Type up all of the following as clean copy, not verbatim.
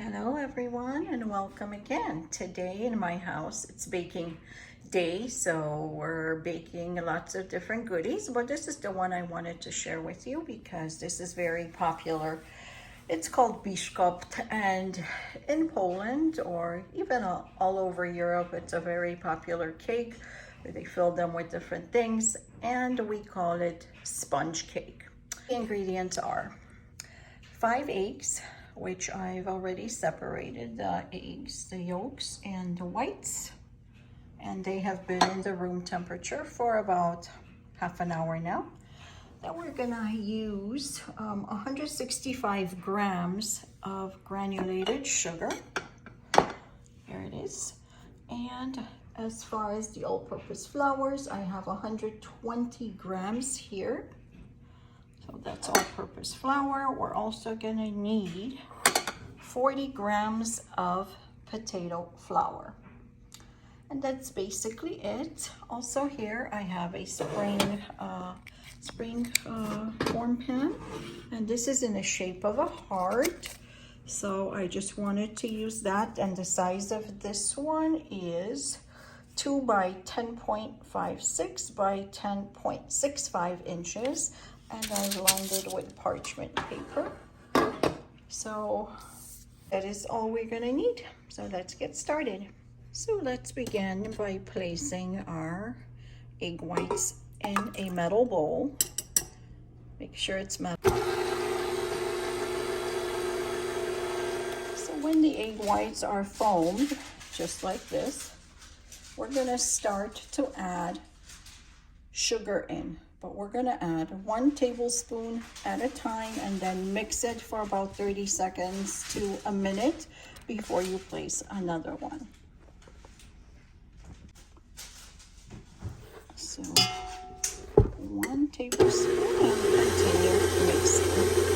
Hello everyone and welcome again. Today in my house it's baking day, so we're baking lots of different goodies, but this is the one I wanted to share with you because this is very popular. It's called Biszkopt, and in Poland or even all over Europe it's a very popular cake where they fill them with different things, and we call it sponge cake. The ingredients are 5 eggs, which I've already separated the eggs, the yolks and the whites, and they have been in the room temperature for about half an hour now. Then we're gonna use 165 grams of granulated sugar. Here it is. And as far as the all-purpose flours, I have 120 grams here. So that's all-purpose flour. We're also gonna need 40 grams of potato flour. And that's basically it. Also here I have a spring form pan, and this is in the shape of a heart. So I just wanted to use that, and the size of this one is 2 by 10.56 by 10.65 inches. And I lined it with parchment paper. So that is all we're gonna need. So let's get started. So let's begin by placing our egg whites in a metal bowl. Make sure it's metal. So when the egg whites are foamed, just like this, we're gonna start to add sugar in. But we're gonna add 1 tablespoon at a time and then mix it for about 30 seconds to a minute before you place another one. So 1 tablespoon and continue mixing.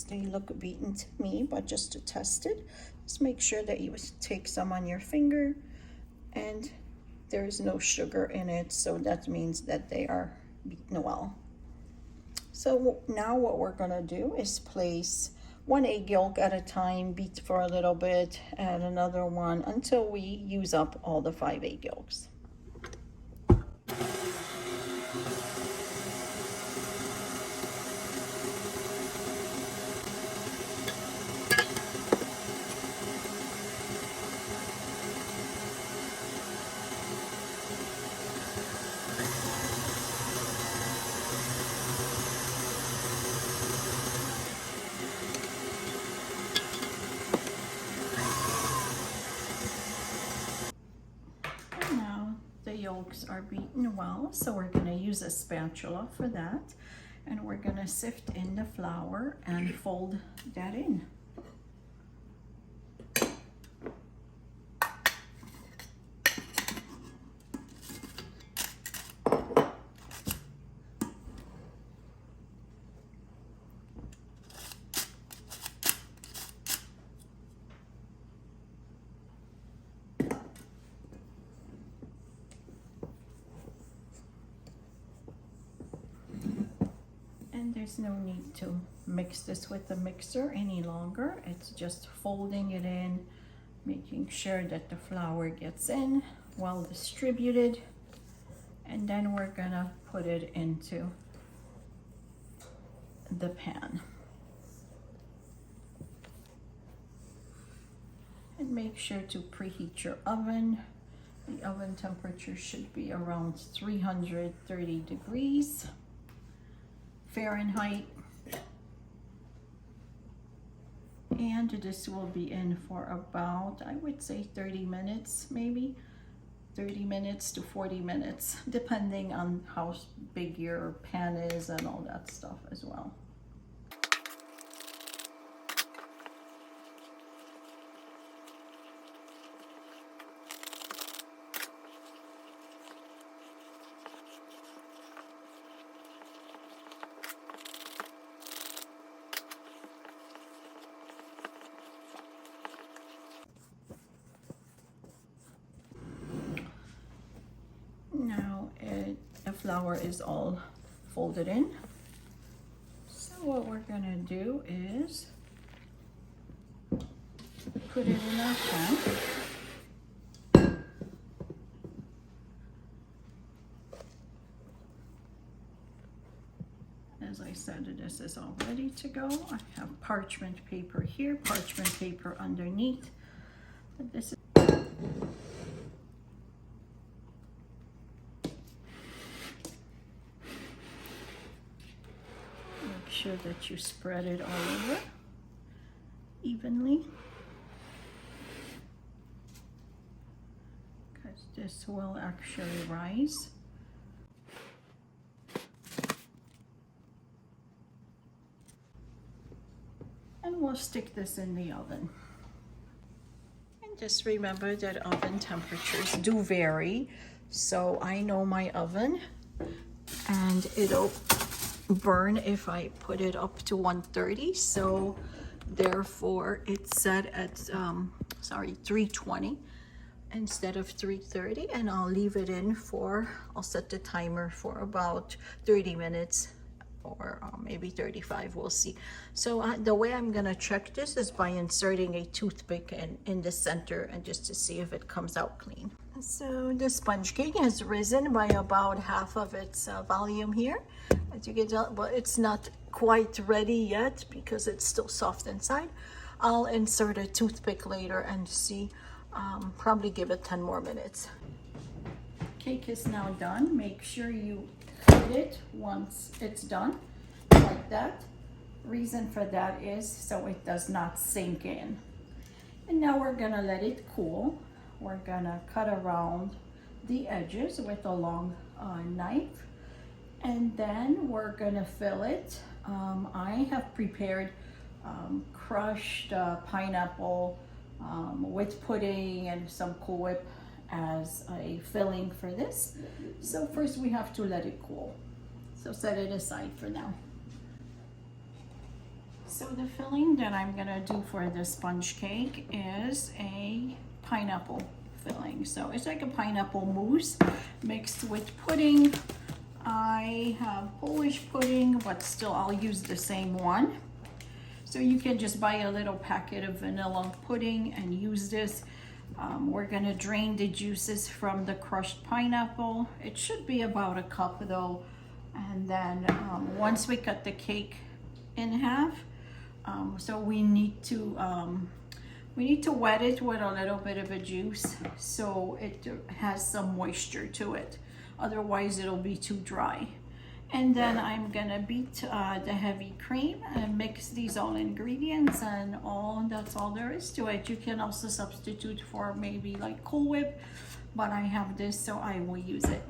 They look beaten to me, but just to test it, just make sure that you take some on your finger, and there's no sugar in it, so that means that they are beaten well. So now what we're gonna do is place 1 egg yolk at a time, beat for a little bit, add another one until we use up all the 5 egg yolks. Yolks are beaten well, so we're going to use a spatula for that, and we're going to sift in the flour and fold that in. There's no need to mix this with the mixer any longer. It's just folding it in, making sure that the flour gets in well distributed, and then we're gonna put it into the pan. And make sure to preheat your oven. The oven temperature should be around 330 degrees Fahrenheit, and this will be in for about, I would say, 30 minutes maybe. 30 minutes to 40 minutes, depending on how big your pan is and all that stuff as well. Now the flour is all folded in. So what we're gonna do is put it in our pan. As I said, this is all ready to go. I have parchment paper here, parchment paper underneath. But this is sure that you spread it all over evenly, because this will actually rise. And we'll stick this in the oven. And just remember that oven temperatures do vary. So I know my oven, and it'll burn if I put it up to 130, so therefore it's set at 320 instead of 330, and I'll leave it in for, I'll set the timer for about 30 minutes or maybe 35, we'll see. So the way I'm gonna check this is by inserting a toothpick in the center, and just to see if it comes out clean. So the sponge cake has risen by about half of its volume here. As you can tell, but it's not quite ready yet because it's still soft inside. I'll insert a toothpick later and see, probably give it 10 more minutes. Cake is now done. Make sure you cut it once it's done, like that. Reason for that is so it does not sink in. And now we're gonna let it cool. We're gonna cut around the edges with a long knife, and then we're gonna fill it. I have prepared crushed pineapple with pudding and some Cool Whip as a filling for this. So first we have to let it cool. So set it aside for now. So the filling that I'm gonna do for the sponge cake is a pineapple filling. So it's like a pineapple mousse mixed with pudding. I have Polish pudding, but still I'll use the same one. So you can just buy a little packet of vanilla pudding and use this. We're gonna drain the juices from the crushed pineapple. It should be about a cup though. And then once we cut the cake in half, so we need to wet it with a little bit of a juice so it has some moisture to it. Otherwise it'll be too dry. And then I'm gonna beat the heavy cream and mix these all ingredients, and that's all there is to it. You can also substitute for maybe like Cool Whip, but I have this, so I will use it.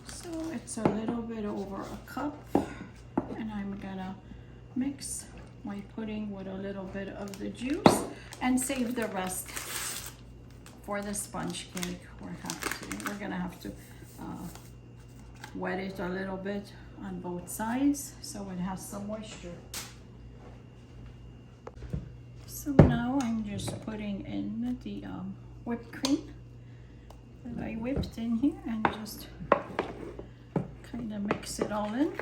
So it's a little bit over a cup, and I'm gonna mix my pudding with a little bit of the juice and save the rest for the sponge cake. We're gonna have to wet it a little bit on both sides so it has some moisture. So now I'm just putting in the whipped cream that I whipped in here, and just kind of mix it all in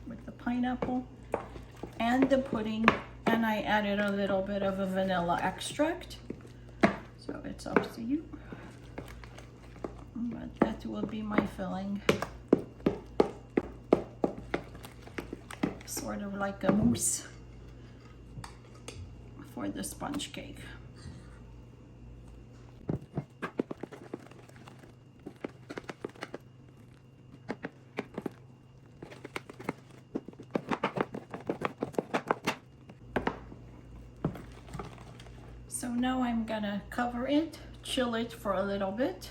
with the pineapple and the pudding, and I added a little bit of a vanilla extract, so it's up to you, but that will be my filling. Sort of like a mousse for the sponge cake. So now I'm gonna cover it chill it for a little bit,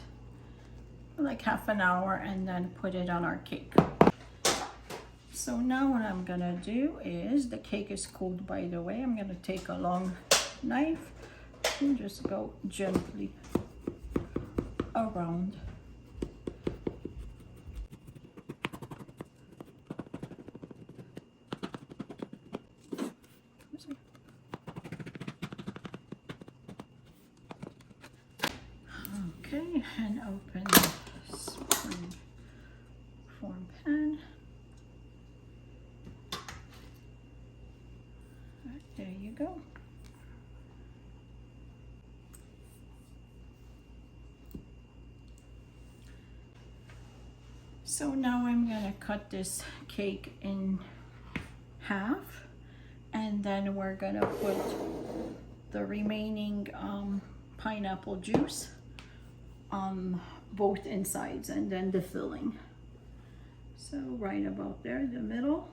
like half an hour, and then put it on our cake. So now what I'm gonna do is, the cake is cooled by the way, I'm gonna take a long knife and just go gently around. Okay, and open the spring form pan. Right, there you go. So now I'm gonna cut this cake in half, and then we're gonna put the remaining pineapple juice on both insides, and then the filling. So right about there, the middle.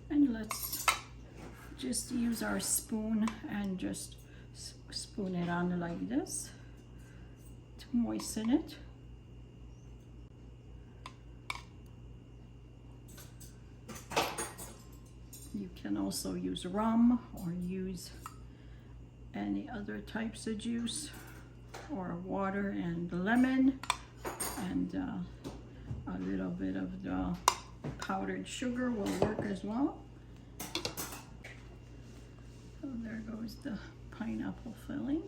And let's just use our spoon and just spoon it on like this to moisten it. You can also use rum or use any other types of juice, or water and lemon, and a little bit of the powdered sugar will work as well. So there goes the pineapple filling.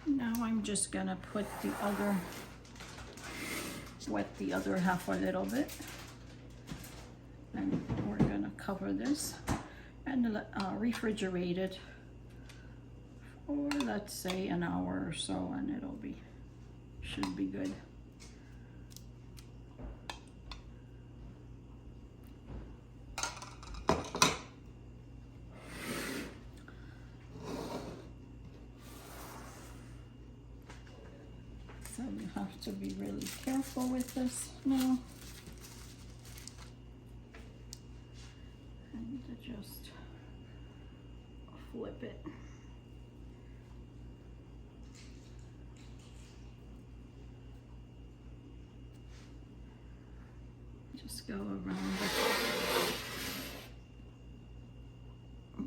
Now I'm just gonna put wet the other half a little bit, and we're gonna cover this and refrigerate it for, let's say, an hour or so, and should be good. So you have to be really careful with this now. And just flip it. Just go around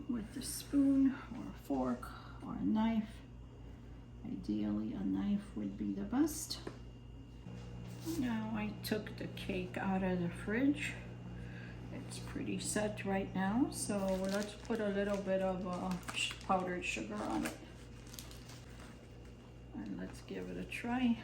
with the spoon or a fork or a knife. Ideally, a knife would be the best. Now I took the cake out of the fridge. It's pretty set right now, so let's put a little bit of powdered sugar on it. And let's give it a try.